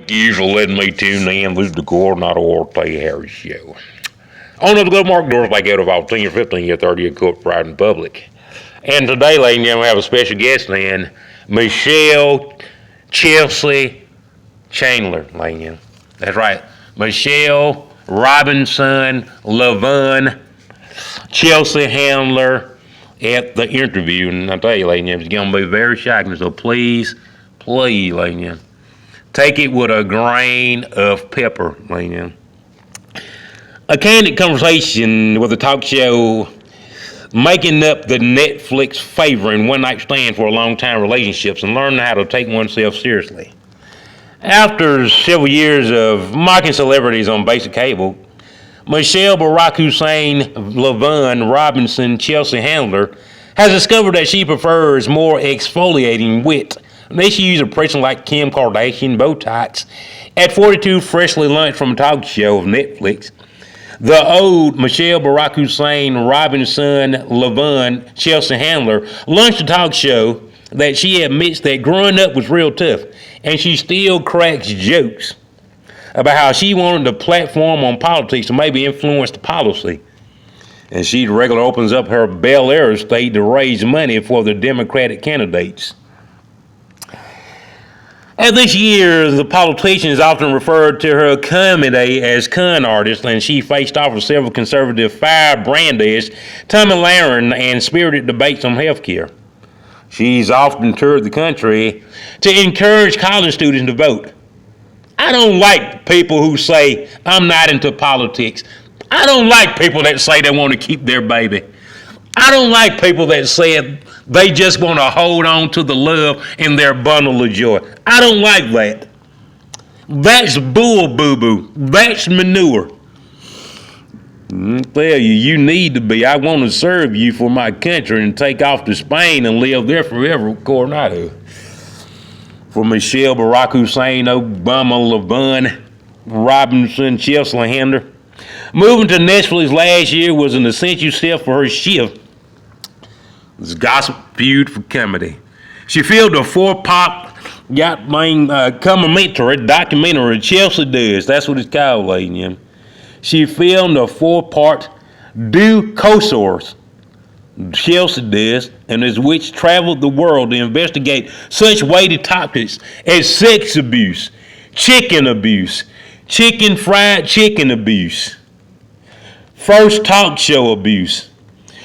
Thank you for letting me tune in. This is the Coronado Orte Harris Show. On the good Mark Doors like out of all 10 or 15 or 30 of court pride in public. And today, ladies and gentlemen, we have a special guest in, Michelle Chelsea Chandler, ladies and gentlemen. That's right. Michelle Robinson Levon Chelsea Handler at the interview. And I tell you, ladies and gentlemen, it's going to be very shocking. So please, ladies and gentlemen, take it with a grain of pepper, ladies and gentlemen. A candid conversation with a talk show making up the Netflix favor in one-night stand for long-time relationships and learning how to take oneself seriously. After several years of mocking celebrities on basic cable, Michelle Barack Hussein Levon Robinson Chelsea Handler has discovered that she prefers more exfoliating wit and issues of person like Kim Kardashian Botox at 42 freshly launched from a talk show of Netflix. The old Michelle Barack Hussein Robinson Levon Chelsea Handler launched a talk show that she admits that growing up was real tough, and she still cracks jokes about how she wanted the platform on politics to maybe influence the policy. And she regularly opens up her Bel Air estate to raise money for the Democratic candidates. As this year, the politicians often referred to her comedy as con artist, and she faced off with several conservative firebrandists, Tommy Lahren, and spirited debates on health care. She's often toured the country to encourage college students to vote. I don't like people who say, I'm not into politics. I don't like people that say they want to keep their baby. I don't like people that say they just want to hold on to the love in their bundle of joy. I don't like that. That's bull boo-boo. That's manure. I tell you, you need to be. I want to serve you for my country and take off to Spain and live there forever, Coronado. For Michelle Barack Hussein Obama Levon Robinson Chelsea Handler, moving to Netflix last year was an essential step for her shift. This gossip feud for comedy. She filmed a four-part documentary Chelsea Does. That's what it's called, ladies and gentlemen. She filmed a four-part docu-series Chelsea Does, and as which traveled the world to investigate such weighty topics as sex abuse, chicken fried chicken abuse, first talk show abuse,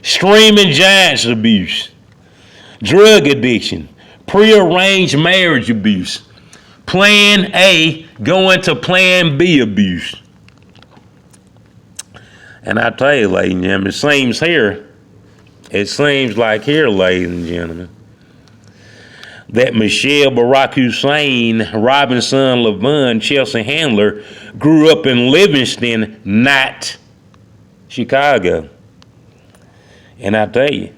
streaming giants abuse, drug addiction, prearranged marriage abuse, plan A going to plan B abuse. And I tell you, ladies and gentlemen, it seems like here, ladies and gentlemen, that Michelle Barack Hussein Robinson Levon Chelsea Handler grew up in Livingston, not Chicago. And I tell you,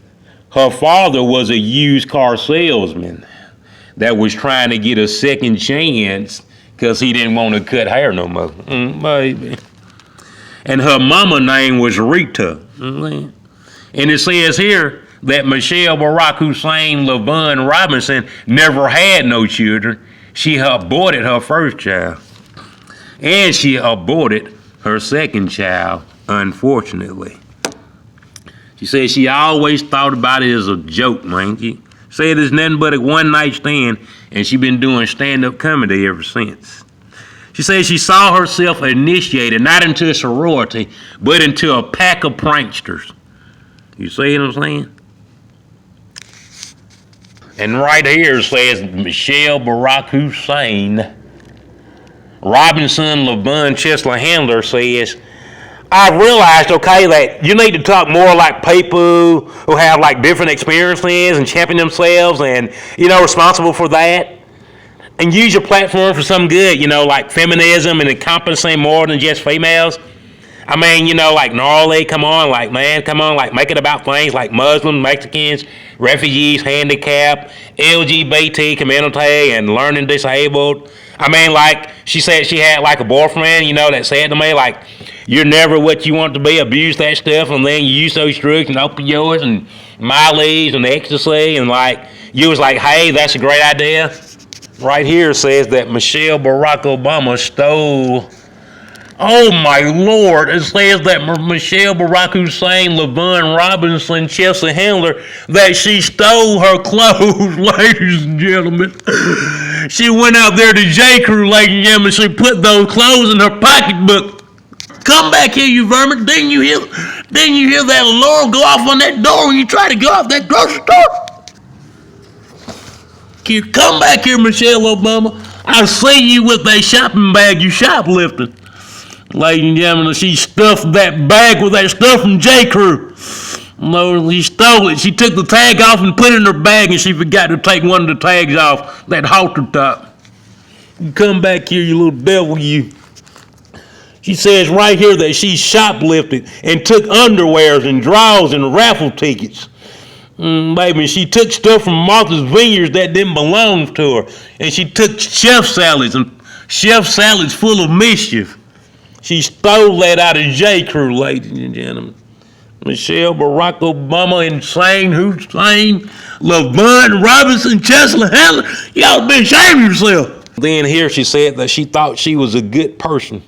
her father was a used car salesman that was trying to get a second chance because he didn't want to cut hair no more. Baby. And her mama name was Rita. And it says here that Michelle Barack Hussein Levon Robinson never had no children. She aborted her first child. And she aborted her second child, unfortunately. She said she always thought about it as a joke, man. She said it's nothing but a one-night stand, and she been doing stand-up comedy ever since. She said she saw herself initiated not into a sorority, but into a pack of pranksters. You see what I'm saying? And right here says Michelle Barack Hussein Robinson Levon Chelsea Handler says, I've realized, okay, that you need to talk more like people who have like different experiences and champion themselves and, responsible for that. And use your platform for some good, like feminism and encompassing more than just females. I mean, like gnarly, come on, like make it about things like Muslims, Mexicans, refugees, handicapped, LGBT community, and learning disabled. I mean, like she said she had like a boyfriend, that said to me, like, you're never what you want to be, abuse that stuff, and then you use those drugs and opioids and Miley's and ecstasy, and like, you was like, hey, that's a great idea. Right here says that Michelle Barack Obama stole. Oh my Lord! It says that Michelle Barack Hussein, Lavon Robinson, Chelsea Handler, that she stole her clothes, ladies and gentlemen. She went out there to J. Crew, ladies and gentlemen. She put those clothes in her pocketbook. Come back here, you vermin! Didn't you hear that alarm go off on that door when you tried to go off that grocery store? Come back here, Michelle Obama. I see you with that shopping bag you shoplifting. Ladies and gentlemen, she stuffed that bag with that stuff from J. Crew. No, she stole it. She took the tag off and put it in her bag, and she forgot to take one of the tags off, that halter top. You come back here, you little devil, you. She says right here that she shoplifted and took underwears and drawers and raffle tickets. Baby, she took stuff from Martha's Vineyards that didn't belong to her. And she took chef salads full of mischief. She stole that out of J. Crew, ladies and gentlemen. Michelle Barack Obama, Insane Hussein, Lavon Robinson, Chelsea Handler. Y'all be ashamed of yourself. Then here she said that she thought she was a good person,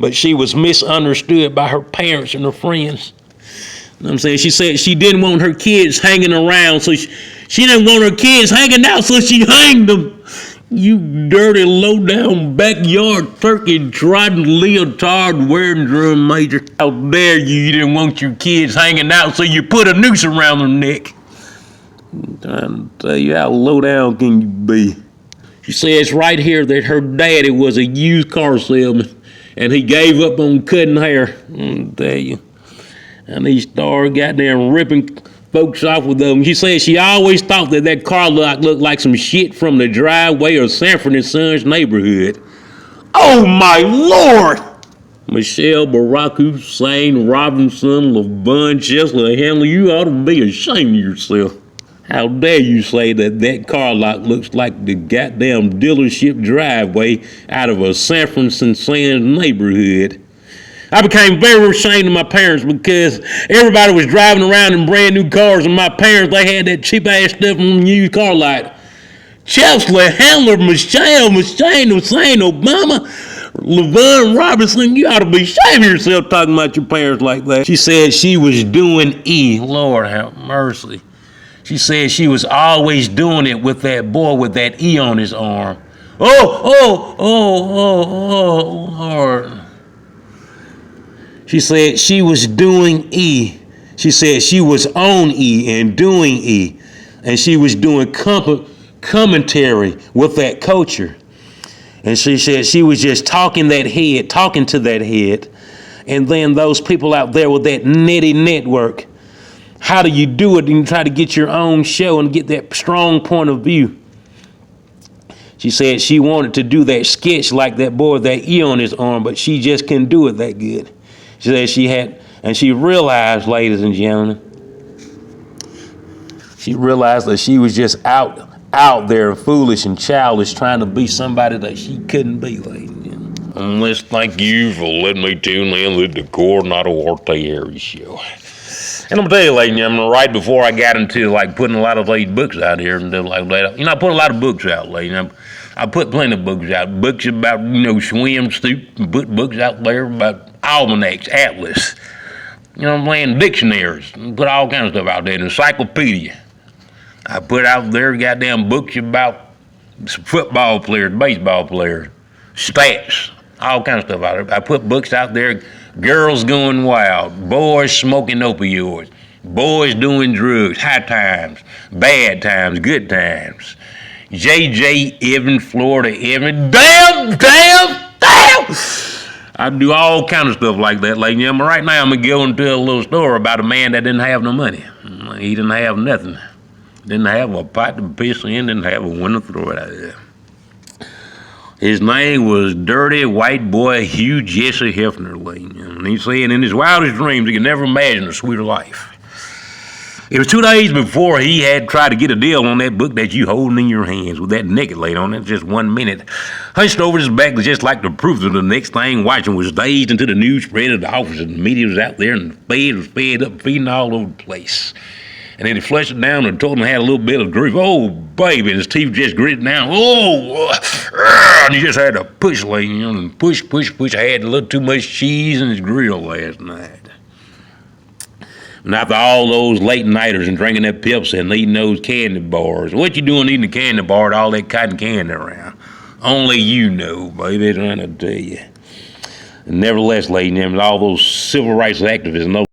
but she was misunderstood by her parents and her friends. You know what I'm saying? She said she didn't want her kids hanging around, so she didn't want her kids hanging out, so she hanged them. You dirty, low-down, backyard turkey-trotting, leotard-wearing drum major. How dare you? You didn't want your kids hanging out, so you put a noose around their neck. I'm trying to tell you, how low-down can you be? She says right here that her daddy was a used car salesman, and he gave up on cutting hair. I'll tell you. And he started goddamn ripping folks off with them. She said she always thought that car looked like some shit from the driveway of Sanford and Sons neighborhood. Oh my Lord! Michelle Barack Hussein, Robinson, Lavon, Chelsea Handler, you ought to be ashamed of yourself. How dare you say that car lot looks like the goddamn dealership driveway out of a Sanford and Sons neighborhood. I became very ashamed of my parents because everybody was driving around in brand new cars, and my parents, they had that cheap ass stuff from the used car lot. Chelsea Handler, Michelle Hussein, Obama, Lavon Robinson, you ought to be ashamed of yourself talking about your parents like that. She said she was doing E. Lord have mercy. She said she was always doing it with that boy with that E on his arm. Oh, Lord. She said she was doing E. She said she was on E and doing E. And she was doing commentary with that culture. And she said she was just talking to that head. And then those people out there with that nitty network, how do you do it and try to get your own show and get that strong point of view? She said she wanted to do that sketch like that boy with that E on his arm, but she just couldn't do it that good. She said she realized, ladies and gentlemen, she realized that she was just out there foolish and childish trying to be somebody that she couldn't be, ladies and gentlemen. Unless thank you for letting me tune in to the Coronado Arte Harris Show. And I'm gonna tell you, ladies and gentlemen, right before I got into like putting a lot of these books out here and stuff like that, I put a lot of books out, ladies. I put plenty of books out. Books about, swimsuit, put books out there about almanacs, atlas, dictionaries, put all kinds of stuff out there, an encyclopedia. I put out there goddamn books about football players, baseball players, stats, all kinds of stuff out there. I put books out there, girls going wild, boys smoking opioids, boys doing drugs, high times, bad times, good times. J.J. Evan, Florida Evan, damn! I do all kinds of stuff like that. Like, right now I'm going to go into a little story about a man that didn't have no money. He didn't have nothing. Didn't have a pot to piss in, didn't have a window to throw it out there. His name was Dirty White Boy Hugh Jesse Hefner. And he said in his wildest dreams he could never imagine a sweeter life. It was 2 days before he had tried to get a deal on that book that you holding in your hands with that naked lady on it, just 1 minute. Hunched over his back just like the proof of the next thing watching was dazed until the news spread of the office and the media was out there and the Fed was fed up feeding all over the place. And then he flushed it down and told him had a little bit of grief. Oh, baby, and his teeth just gritted down. And he just had to push, and push. I had a little too much cheese in his grill last night. And after all those late nighters and drinking that Pepsi and eating those candy bars, what you doing eating a candy bar with all that cotton candy around? Only you know, baby, trying to tell you. And nevertheless, ladies and gentlemen, all those civil rights activists know